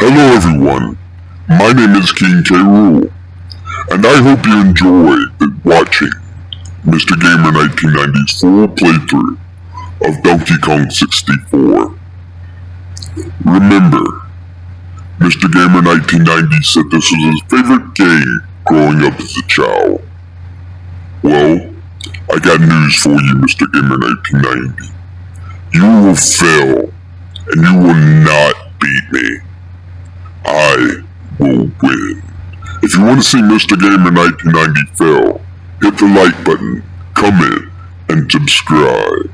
Hello everyone, my name is King K. Rool, and I hope you enjoyed watching Mr. Gamer 1990's full playthrough of Donkey Kong 64. Remember, Mr. Gamer 1990 said this was his favorite game growing up as a child. Well, I got news for you, Mr. Gamer 1990. You will fail, and you will not beat me. I will win. If you want to see Mr. Gamer 1990 fail, hit the like button, comment, and subscribe.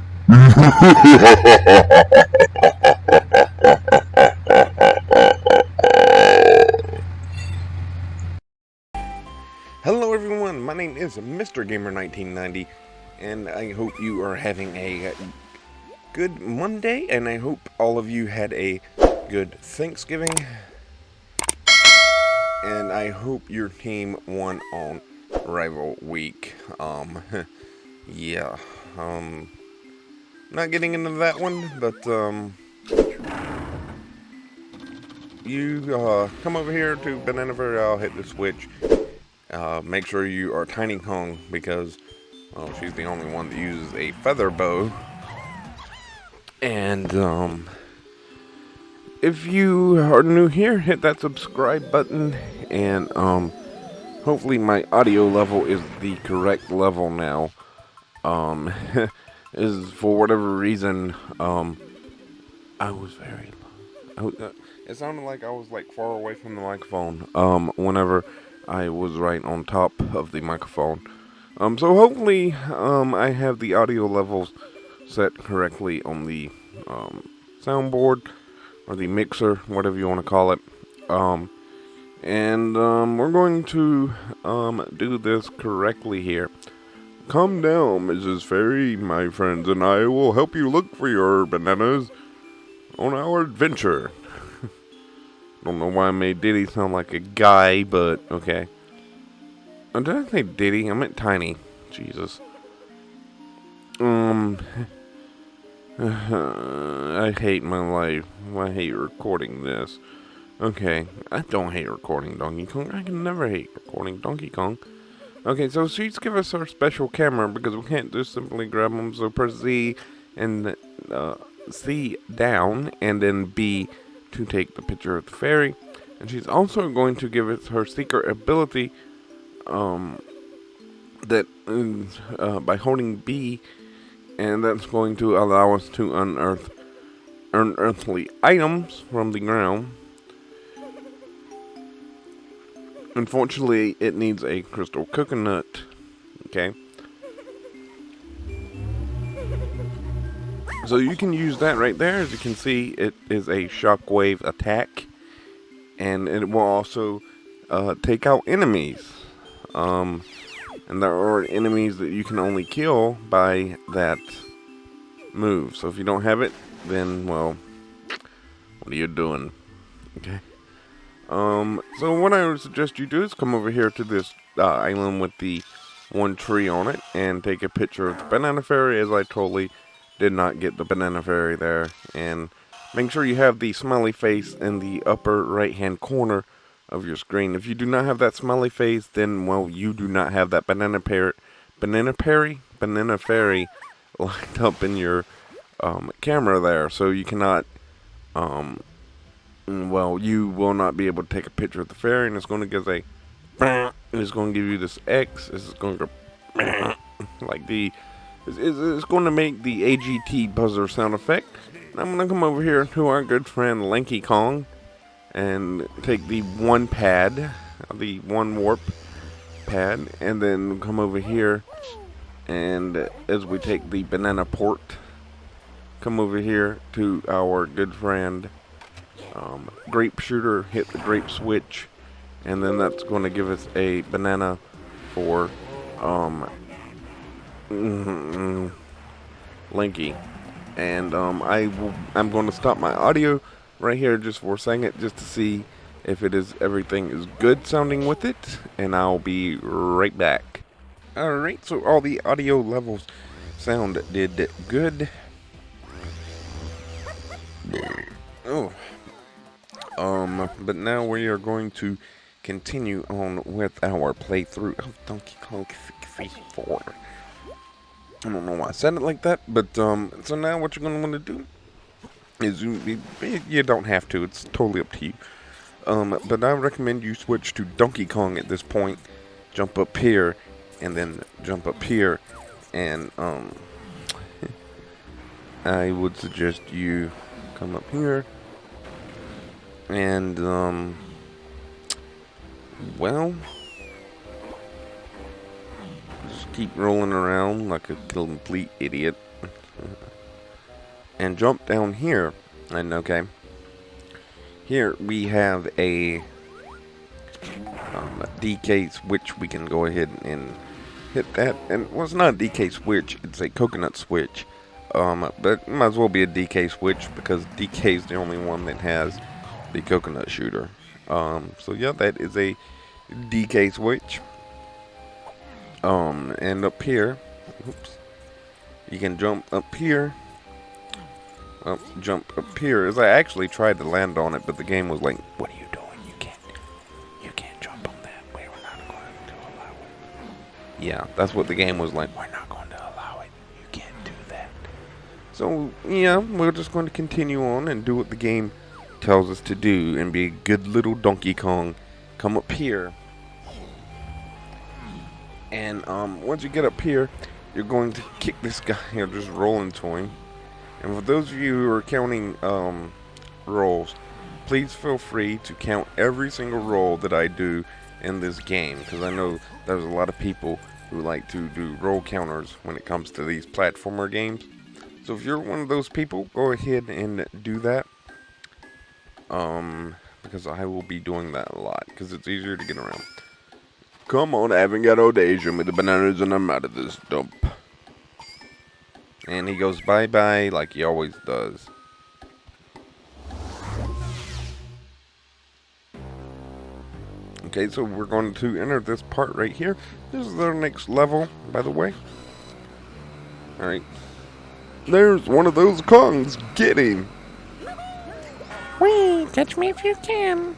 Hello everyone, my name is Mr. Gamer 1990, and I hope you are having a good Monday, and I hope all of you had a good Thanksgiving, and I hope your team won on Rival Week. Yeah, not getting into that one, but, you, come over here to Banana Verde, I'll hit the switch. Make sure you are Tiny Kong, because, well, she's the only one that uses a feather bow. And, if you are new here, hit that subscribe button, and, hopefully my audio level is the correct level now. Is for whatever reason, I was very low. It sounded like I was, like, far away from the microphone, whenever I was right on top of the microphone. So hopefully, I have the audio levels set correctly on the, soundboard, or the mixer, whatever you want to call it. We're going to, do this correctly here. Calm down, Mrs. Fairy, my friends, and I will help you look for your bananas on our adventure. Don't know why I made Diddy sound like a guy, but okay. Oh, did I say Diddy? I meant Tiny. Jesus. I hate my life. I hate recording this. Okay, I don't hate recording Donkey Kong. I can never hate recording Donkey Kong. Okay, so she's give us our special camera because we can't just simply grab them. So press Z and C down, and then B to take the picture of the fairy. And she's also going to give us her secret ability, that by holding B, and that's going to allow us to unearth unearthly items from the ground. Unfortunately, it needs a crystal coconut. Okay. So you can use that right there. As you can see, it is a shockwave attack, and it will also take out enemies. And there are enemies that you can only kill by that move. So if you don't have it, then, well, what are you doing? Okay. So what I would suggest you do is come over here to this island with the one tree on it and take a picture of the banana fairy, as I totally did not get the banana fairy there. And make sure you have the smiley face in the upper right hand corner of your screen. If you do not have that smiley face, then, well, you do not have that banana fairy lined up in your camera there, so you cannot, well, you will not be able to take a picture of the fairy, and it's going to give it's going to give you this X. This is going to go like it's going to make the AGT buzzer sound effect. And I'm going to come over here to our good friend Lanky Kong and take the one pad, the one warp pad, and then come over here, and as we take the banana port, come over here to our good friend grape shooter, hit the grape switch, and then that's going to give us a banana for Linky. And I'm going to stop my audio right here just for a second, just to see if everything is good sounding with it, and I'll be right back. Alright, so all the audio levels sounded good. Oh, But now we are going to continue on with our playthrough of Donkey Kong 64. I don't know why I said it like that, but so now what you're going to want to do is you don't have to. It's totally up to you. But I recommend you switch to Donkey Kong at this point. Jump up here, and then jump up here, and I would suggest you come up here, and well, just keep rolling around like a complete idiot, and jump down here, and okay. Here we have a DK switch. We can go ahead and hit that. And well, it's not a DK switch, it's a coconut switch. But it might as well be a DK switch because DK is the only one that has the coconut shooter. So yeah, that is a DK switch. And up here, oops, you can jump up here. Jump up here. As I actually tried to land on it, but the game was like, "What are you doing? You can't jump on that. We're not going to allow it." Yeah, that's what the game was like. We're not going to allow it. You can't do that. So yeah, we're just going to continue on and do what the game tells us to do, and be a good little Donkey Kong. Come up here, and once you get up here, you're going to kick this guy. Or just roll into him. And for those of you who are counting rolls, please feel free to count every single roll that I do in this game, because I know there's a lot of people who like to do roll counters when it comes to these platformer games. So if you're one of those people, go ahead and do that, because I will be doing that a lot, because it's easier to get around. Come on, I haven't got Odasian with the bananas, and I'm out of this dump. And he goes bye-bye like he always does. Okay, so we're going to enter this part right here. This is our next level, by the way. Alright. There's one of those Kongs. Get him. Whee! Catch me if you can.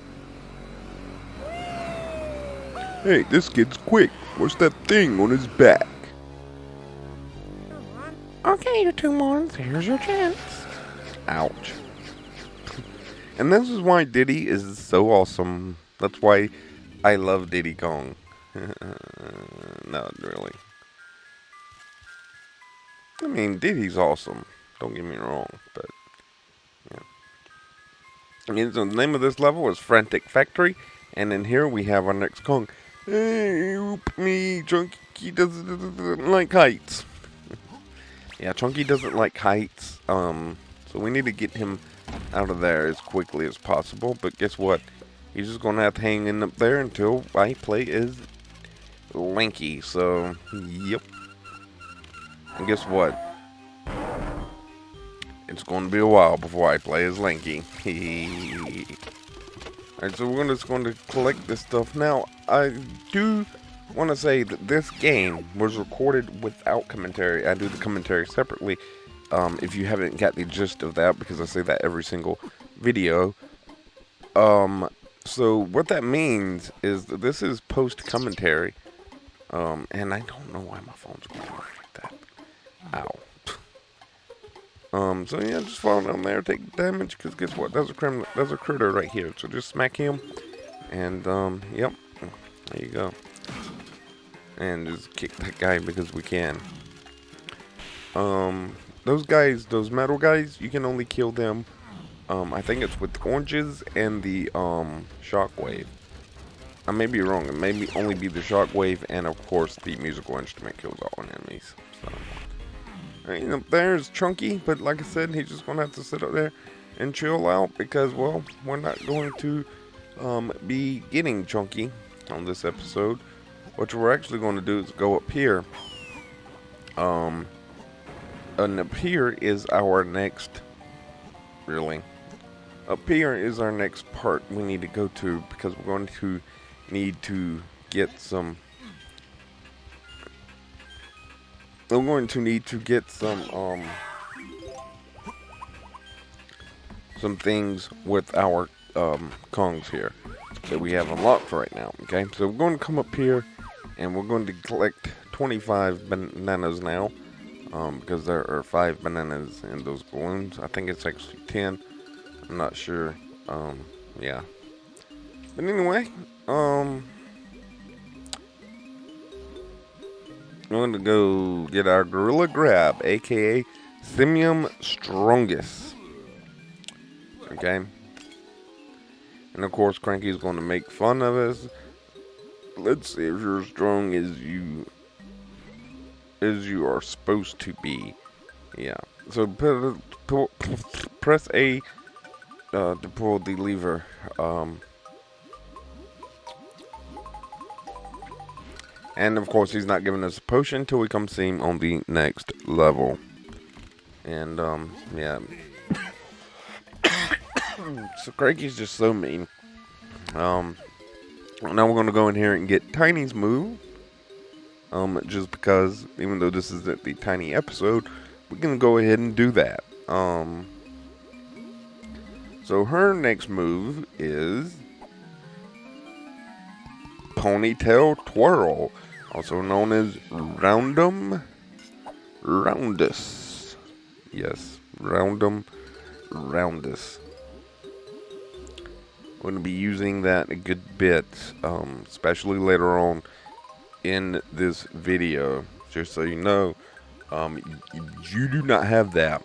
Hey, this kid's quick. What's that thing on his back? Okay, you two morons, here's your chance. Ouch. And this is why Diddy is so awesome. That's why I love Diddy Kong. Not really. I mean, Diddy's awesome. Don't get me wrong, but yeah. I mean, so the name of this level is Frantic Factory, and in here we have our next Kong. Hey, help me, Chunky doesn't like heights. Yeah, Chunky doesn't like heights, so we need to get him out of there as quickly as possible, but guess what? He's just gonna have to hang in up there until I play as Lanky, so, yep. And guess what? It's gonna be a while before I play as Lanky. Alright, so we're just going to collect this stuff. Now, I do want to say that this game was recorded without commentary. I do the commentary separately, if you haven't got the gist of that, because I say that every single video. So what that means is that this is post-commentary, and I don't know why my phone's going like that. Ow. So yeah, just fall down there, take damage, because guess what? There's a critter right here, so just smack him, and, yep, there you go. And just kick that guy because we can. Those guys, those metal guys, you can only kill them, I think it's with oranges and the, shockwave. I may be wrong, it may only be the shockwave, and of course the musical instrument kills all enemies, so. You know, there's Chunky, but like I said, he's just gonna have to sit up there and chill out because, well, we're not going to be getting Chunky on this episode. What we're actually going to do is go up here, and up here is our next, really, up here is our next part we need to go to, because we're going to need to get some. I'm going to need to get some things with our Kongs here that we have unlocked right now. Okay, so we're going to come up here and we're going to collect 25 bananas now, because there are 5 bananas in those balloons. I think it's actually 10. I'm not sure. Yeah. But anyway, I'm going to go get our Gorilla Grab, aka Simium Strongus. Okay. And of course, Cranky's going to make fun of us. Let's see if you're as strong as you are supposed to be. Yeah. So press A to pull the lever. And of course, he's not giving us a potion until we come see him on the next level. And yeah. So Cranky's just so mean. Now we're gonna go in here and get Tiny's move. Just because, even though this isn't the Tiny episode, we're gonna go ahead and do that. So her next move is Ponytail Twirl, also known as Roundum Roundus. Yes, Roundum Roundus. We're going to be using that a good bit, especially later on in this video. Just so you know, you do not have that.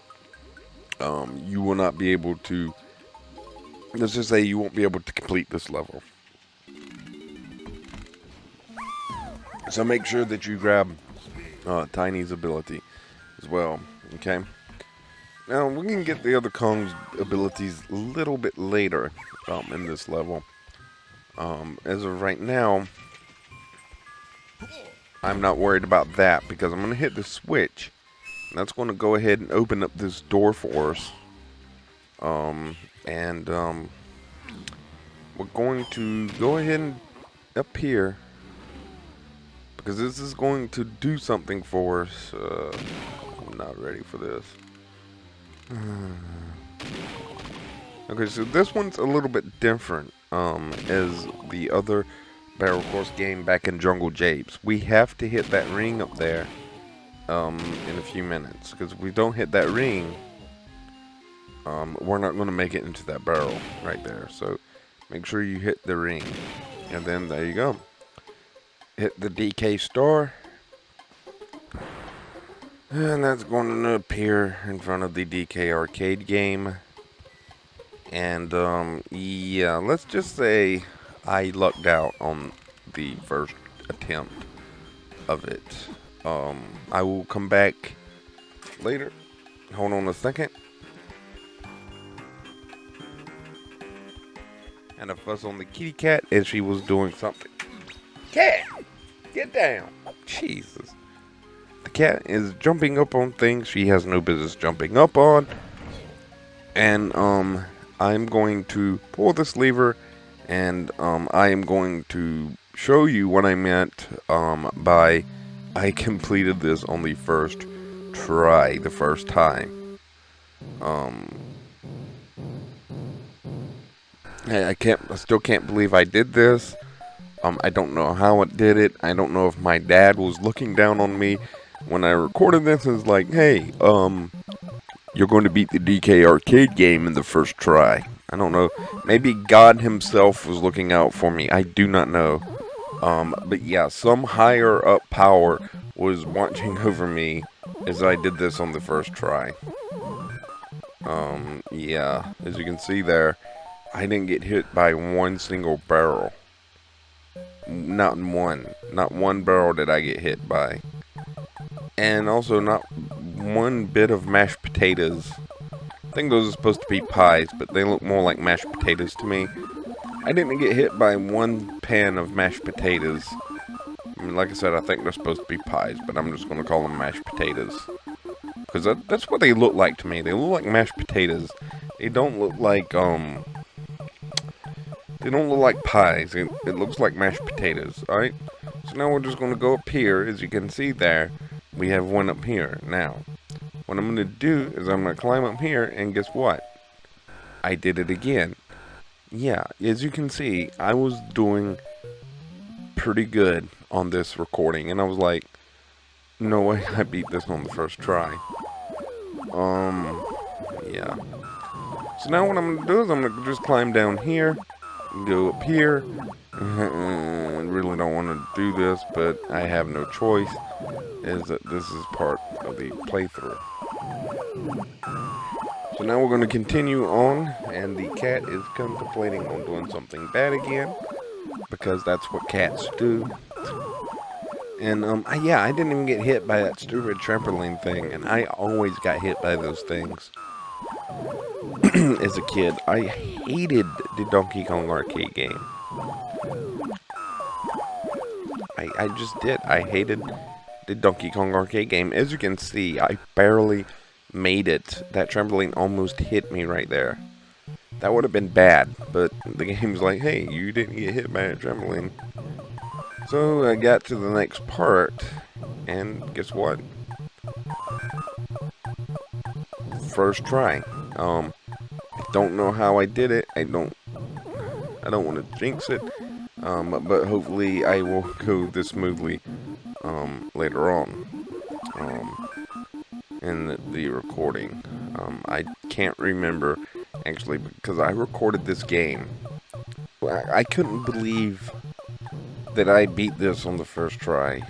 You will not be able to, let's just say you won't be able to complete this level. So make sure that you grab Tiny's ability as well, okay? Now, we can get the other Kong's abilities a little bit later in this level. As of right now, I'm not worried about that because I'm going to hit the switch. And that's going to go ahead and open up this door for us. We're going to go ahead and up here, because this is going to do something for us. I'm not ready for this. Okay, so this one's a little bit different as the other Barrel Course game back in Jungle Japes. We have to hit that ring up there in a few minutes, because if we don't hit that ring, we're not going to make it into that barrel right there. So make sure you hit the ring, and then there you go. Hit the DK Star, and that's going to appear in front of the DK Arcade game. And yeah, let's just say I lucked out on the first attempt of it. I will come back later. Hold on a second. And a fuss on the kitty cat as she was doing something. Cat! Get down! Jesus. The cat is jumping up on things she has no business jumping up on. And, I'm going to pull this lever, and I am going to show you what I meant by I completed this on the first try, the first time. I still can't believe I did this. I don't know how it did it. I don't know if my dad was looking down on me when I recorded this. It's like, hey, you're going to beat the DK Arcade game in the first try. I don't know. Maybe God himself was looking out for me. I do not know. But yeah, some higher up power was watching over me as I did this on the first try. Yeah, as you can see there, I didn't get hit by one single barrel. Not one barrel did I get hit by. And also not one bit of mashed potatoes. I think those are supposed to be pies, but they look more like mashed potatoes to me. I didn't get hit by one pan of mashed potatoes. I mean, like I said, I think they're supposed to be pies, but I'm just going to call them mashed potatoes. Because that's what they look like to me. They look like mashed potatoes. They don't look like, they don't look like pies. It looks like mashed potatoes, alright? So now we're just going to go up here. As you can see there, we have one up here. Now, what I'm going to do is I'm going to climb up here, and guess what? I did it again. yeah, as you can see, I was doing pretty good on this recording, and I was like, no way I beat this on the first try. Yeah. So now what I'm gonna do is I'm gonna just climb down here, go up here. I really don't want to do this, but I have no choice, is that this is part of the playthrough. So now we're going to continue on, and the cat is contemplating on doing something bad again, because that's what cats do. And, yeah, I didn't even get hit by that stupid trampoline thing, and I always got hit by those things. As a kid, I hated the Donkey Kong arcade game. I just did. I hated the Donkey Kong arcade game. As you can see, I barely made it. That trampoline almost hit me right there. That would have been bad, but the game's like, hey, you didn't get hit by a trampoline. So I got to the next part, and guess what? First try. I don't know how I did it. I don't want to jinx it. But hopefully I will go this smoothly later on in the recording. I can't remember actually because I recorded this game. I couldn't believe that I beat this on the first try.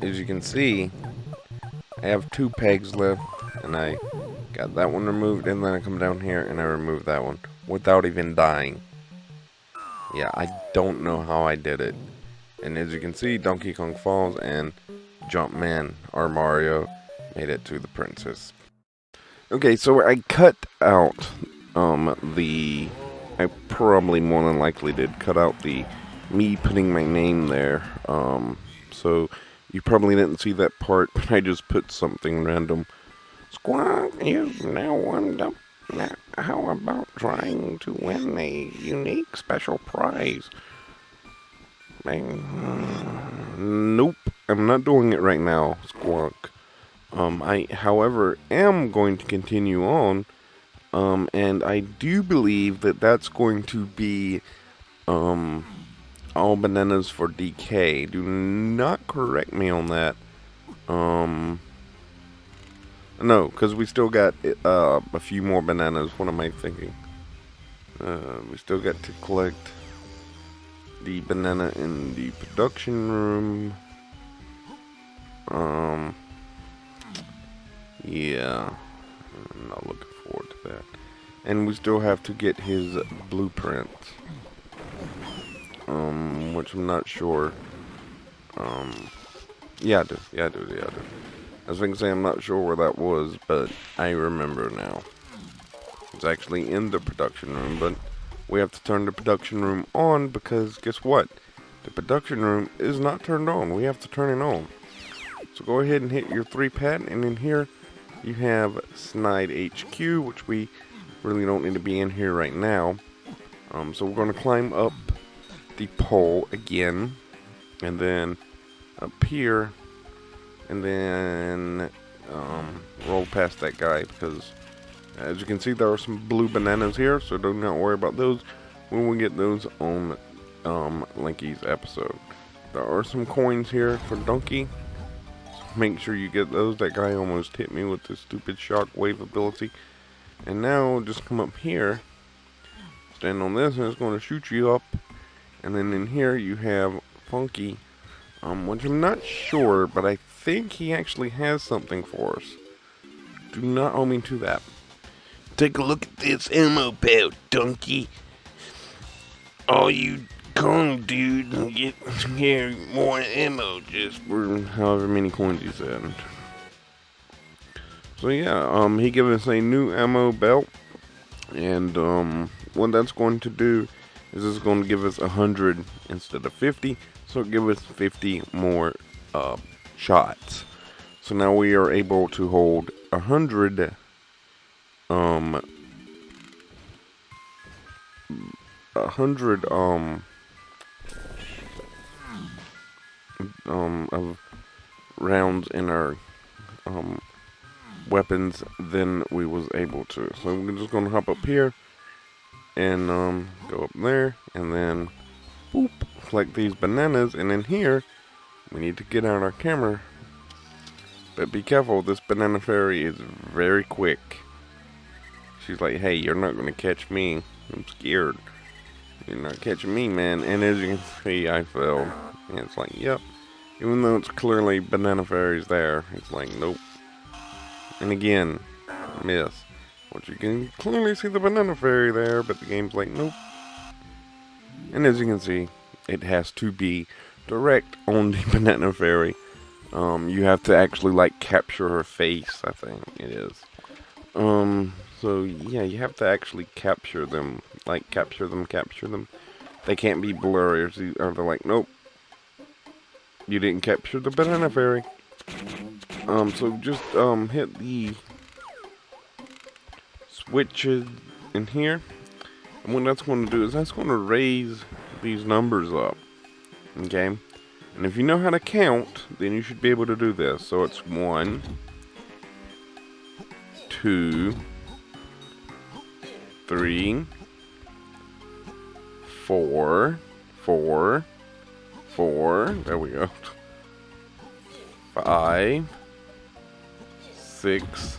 As you can see, I have 2 pegs left, and I got that one removed, and then I come down here and I remove that one without even dying. Yeah, I don't know how I did it. And as you can see, Donkey Kong falls and Jumpman, or Mario, made it to the princess. Okay, so I cut out I probably more than likely did cut out me putting my name there. So you probably didn't see that part, but I just put something random. Squawk, you've now warmed up. Now, how about trying to win a unique special prize? Nope, I'm not doing it right now, Squawk. I, however, am going to continue on, and I do believe that that's going to be, all bananas for DK. Do not correct me on that. No, because we still got, a few more bananas. What am I thinking? We still got to collect the banana in the production room. Yeah, I'm not looking forward to that. And we still have to get his blueprint, which I'm not sure. Yeah, I do. I was going to say I'm not sure where that was, but I remember now. It's actually in the production room, but we have to turn the production room on because guess what? The production room is not turned on. We have to turn it on. So go ahead and hit your 3-pad, and in here you have Snide HQ, which we really don't need to be in here right now. So we're going to climb up the pole again, and then up here, and then roll past that guy because as you can see there are some blue bananas here, so do not worry about those. We will get those on Linky's episode. There are some coins here for Donkey, so make sure you get those. That guy almost hit me with this stupid shockwave ability. And now just come up here, stand on this, and it's going to shoot you up. And then in here you have Funky, which I'm not sure, but I think he actually has something for us. Do not hold me to that. Take a look at this ammo pouch, Donkey. All you Kong dudes get here more ammo just For however many coins he said. So yeah, he gave us a new ammo belt, and what that's going to do is it's going to give us 100 instead of 50, so it'll give us 50 more shots. So now we are able to hold 100 of rounds in our weapons than we was able to. So we're just gonna hop up here, and go up there, and then boop, collect these bananas, and in here we need to get out our camera. But be careful, this banana fairy is very quick. She's like, hey, you're not gonna catch me. I'm scared. You're not catching me, man. And as you can see, I fell. And it's like, yep. Even though it's clearly banana fairies there, it's like, nope. And again, miss. Which you can clearly see the banana fairy there, but the game's like, nope. And as you can see, it has to be direct on the banana fairy. You have to actually like capture her face, I think it is. So yeah, you have to actually capture them. Like capture them. They can't be blurry or they're like, nope. You didn't capture the banana fairy. So just hit the switches in here. And what that's going to do is that's going to raise these numbers up. Okay? And if you know how to count, then you should be able to do this. So it's 1, 2, 3, 4, 4, 4, there we go. 5, 6,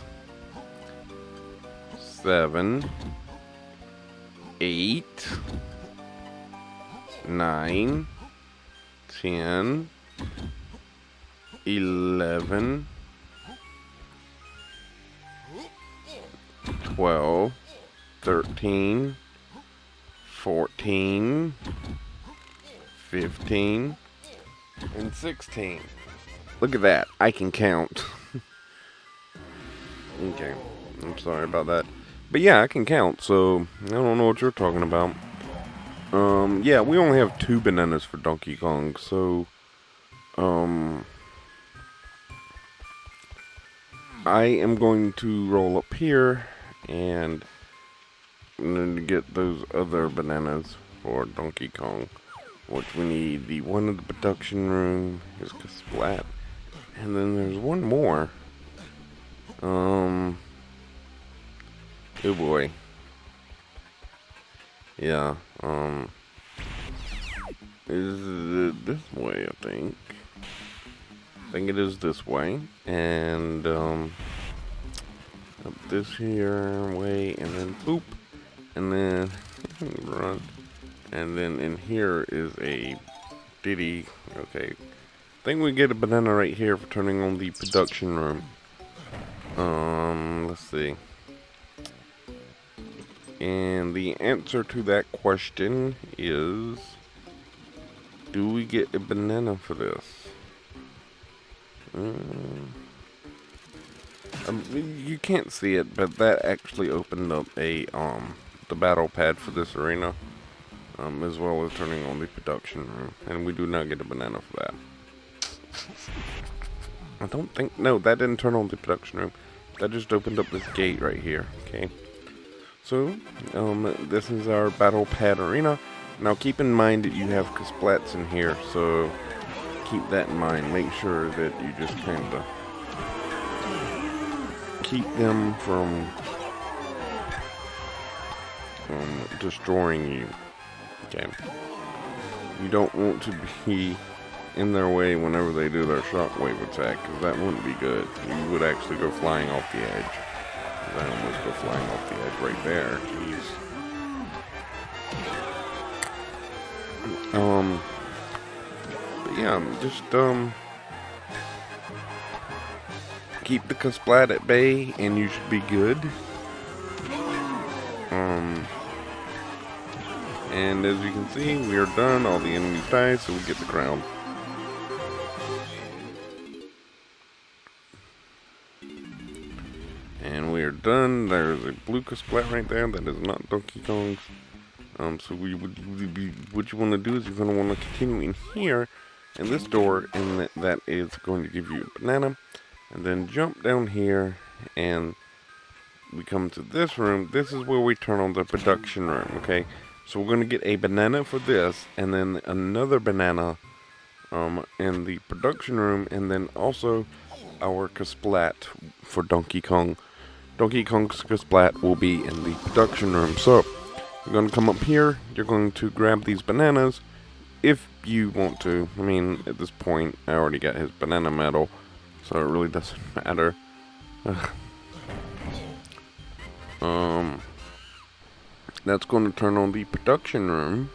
7, 8, 9, 10, 11, 12, 13, 14, 15, and 16. Look at that. I can count. Okay. I'm sorry about that. But yeah, I can count, so I don't know what you're talking about. Yeah, we only have 2 bananas for Donkey Kong, so I am going to roll up here and I'm going to get those other bananas for Donkey Kong, which we need the one in the production room is Splat, and then there's one more. Oh boy. Yeah, is it this way, I think. I think it is this way. And, up this here way, and then boop. And then, run. And then in here is a Diddy. Okay. I think we get a banana right here for turning on the production room. Let's see. And the answer to that question is, do we get a banana for this? You can't see it, but that actually opened up a the battle pad for this arena, as well as turning on the production room, and we do not get a banana for that. I don't think, no, that didn't turn on the production room. That just opened up this gate right here. Okay. So, this is our battle pad arena. Now keep in mind that you have Kasplats in here, so keep that in mind. Make sure that you just kind of keep them from destroying you. Okay. You don't want to be in their way whenever they do their shockwave attack, because that wouldn't be good. You would actually go flying off the edge. I almost go flying off the edge right there. Jeez. But yeah, just keep the Kasplat at bay, and you should be good. And as you can see, we are done. All the enemies die, so we get the crown. And we are done. There's a blue Kasplat right there. That is not Donkey Kong's. So what you want to do is you're going to want to continue in here, in this door, and that is going to give you a banana. And then jump down here, and we come to this room. This is where we turn on the production room, okay? So we're going to get a banana for this, and then another banana in the production room, and then also our Kasplat for Donkey Kong. Donkey Kong's Kasplat will be in the production room. So You're going to come up here. You're going to grab these bananas if you want to. I mean, at this point, I already got his banana medal, so it really doesn't matter. That's going to turn on the production room.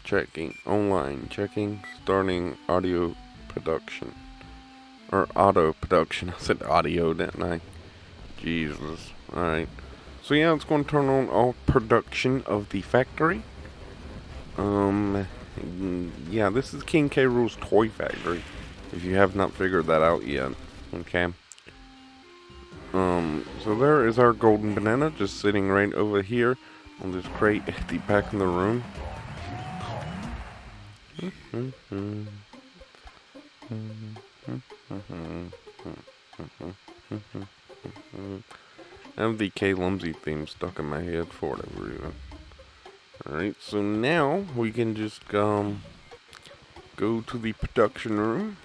Checking online, checking, starting audio production. Or auto production. I said audio, didn't I? Jesus. Alright. So yeah, it's going to turn on all production of the factory. Yeah, this is King K. Rool's Toy Factory. If you have not figured that out yet. Okay. So there is our golden banana just sitting right over here on this crate at the back of the room. I have the K. Lumsy theme stuck in my head for whatever reason. Alright, so now we can just go to the production room.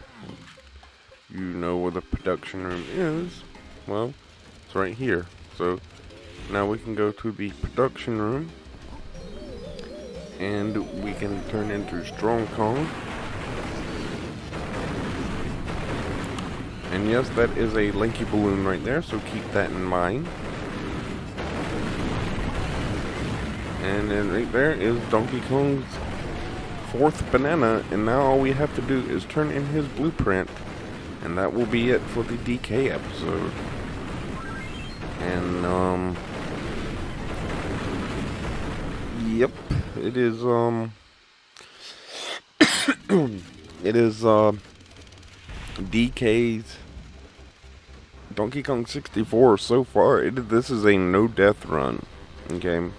You know where the production room is. Well, it's right here. So now we can go to the production room and we can turn into Strong Kong. And yes, that is a Lanky Balloon right there, so keep that in mind. And then right there is Donkey Kong's 4th banana, and now all we have to do is turn in his blueprint, and that will be it for the DK episode. And yep, it is it is DK's Donkey Kong 64 so far. This is a no death run. Okay,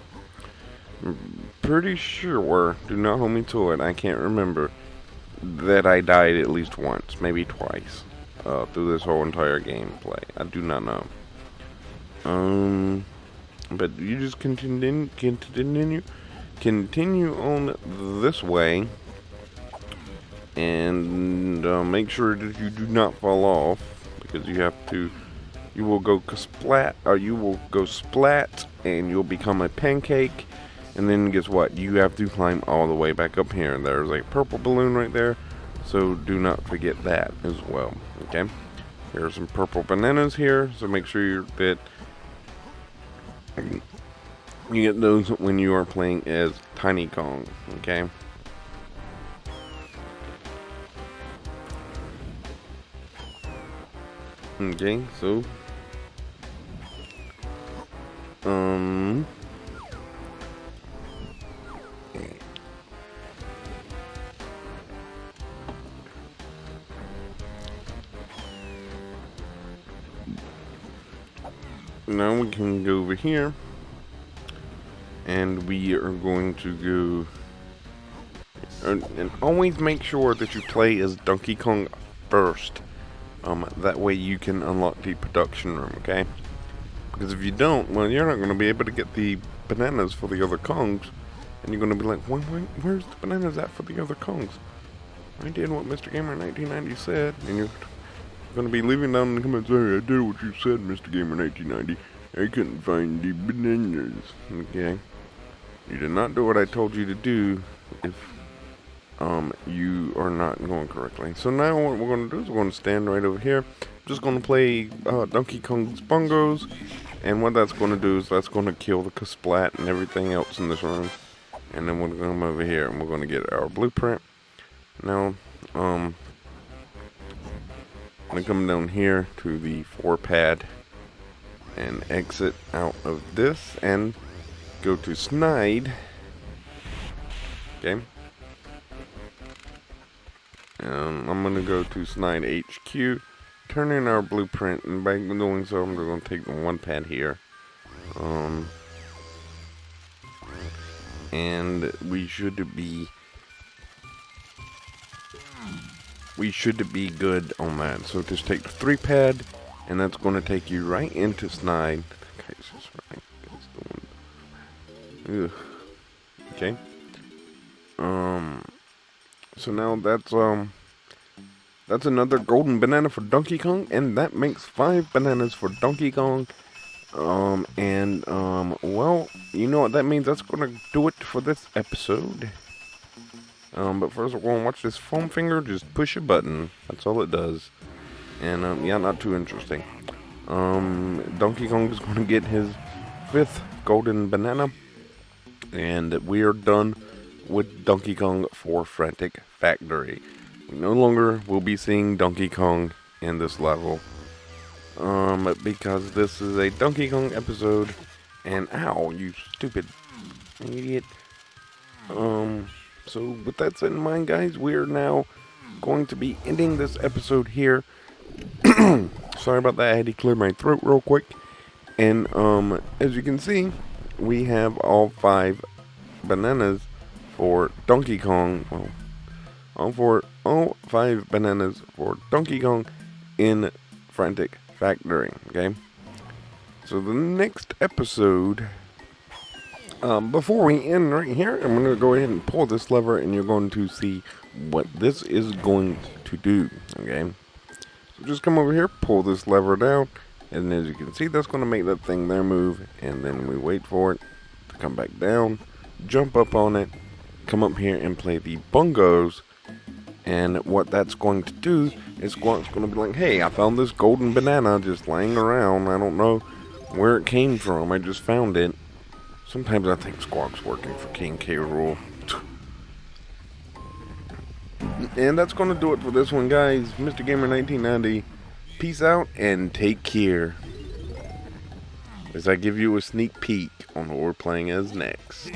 pretty sure, do not hold me to it, I can't remember, that I died at least once, maybe twice, through this whole entire gameplay. I do not know. But you just continue on this way, and make sure that you do not fall off, because you will go splat, and you'll become a pancake. And then guess what? You have to climb all the way back up here. There's a purple balloon right there, so do not forget that as well. Okay, there are some purple bananas here, so make sure that you get those when you are playing as Tiny Kong. Okay. Okay, so now we can go over here, and we are going to go, and always make sure that you play as Donkey Kong first. That way you can unlock the production room, okay? Because if you don't, well, you're not going to be able to get the bananas for the other Kongs, and you're going to be like, where's the bananas at for the other Kongs? I did what Mr. Gamer 1990 said, and you're going to be leaving down in the comments, hey, I did what you said, Mr. Gamer 1990. I couldn't find the bananas. Okay? You did not do what I told you to do if you are not going correctly. So now what we're going to do is we're going to stand right over here. I'm just going to play Donkey Kong's bongos, and what that's going to do is that's going to kill the Kasplat and everything else in this room. And then we're going to come over here and we're going to get our blueprint. Now, I'm going to come down here to the 4-pad and exit out of this and go to Snide. Okay. I'm going to go to Snide HQ, turn in our blueprint, and by doing so, I'm going to take the 1-pad here. And we should be good on that. So just take the 3-pad, and that's going to take you right into Snide. Okay. So now that's another golden banana for Donkey Kong, and that makes 5 bananas for Donkey Kong. Well, you know what that means. That's gonna do it for this episode. But first we're gonna watch this foam finger just push a button. That's all it does. And, yeah, not too interesting. Donkey Kong is gonna get his 5th golden banana. And we are done with Donkey Kong for Frantic Factory. We no longer will be seeing Donkey Kong in this level. Because this is a Donkey Kong episode, and ow, you stupid idiot. So with that said in mind, guys, we are now going to be ending this episode here. Sorry about that, I had to clear my throat real quick. And, as you can see, we have all 5 bananas for Donkey Kong. Well, all 5 bananas for Donkey Kong in Frantic Factory, okay? So the next episode, before we end right here, I'm going to go ahead and pull this lever and you're going to see what this is going to do, okay? So just come over here, pull this lever down, and as you can see, that's going to make that thing there move, and then we wait for it to come back down, jump up on it, come up here and play the bongos. And what that's going to do is it's going to be like, hey, I found this golden banana just laying around. I don't know where it came from. I just found it. Sometimes I think Squawk's working for King K. Rool. And that's going to do it for this one, guys. Mr. Gamer 1990, peace out and take care. As I give you a sneak peek on what we're playing as next.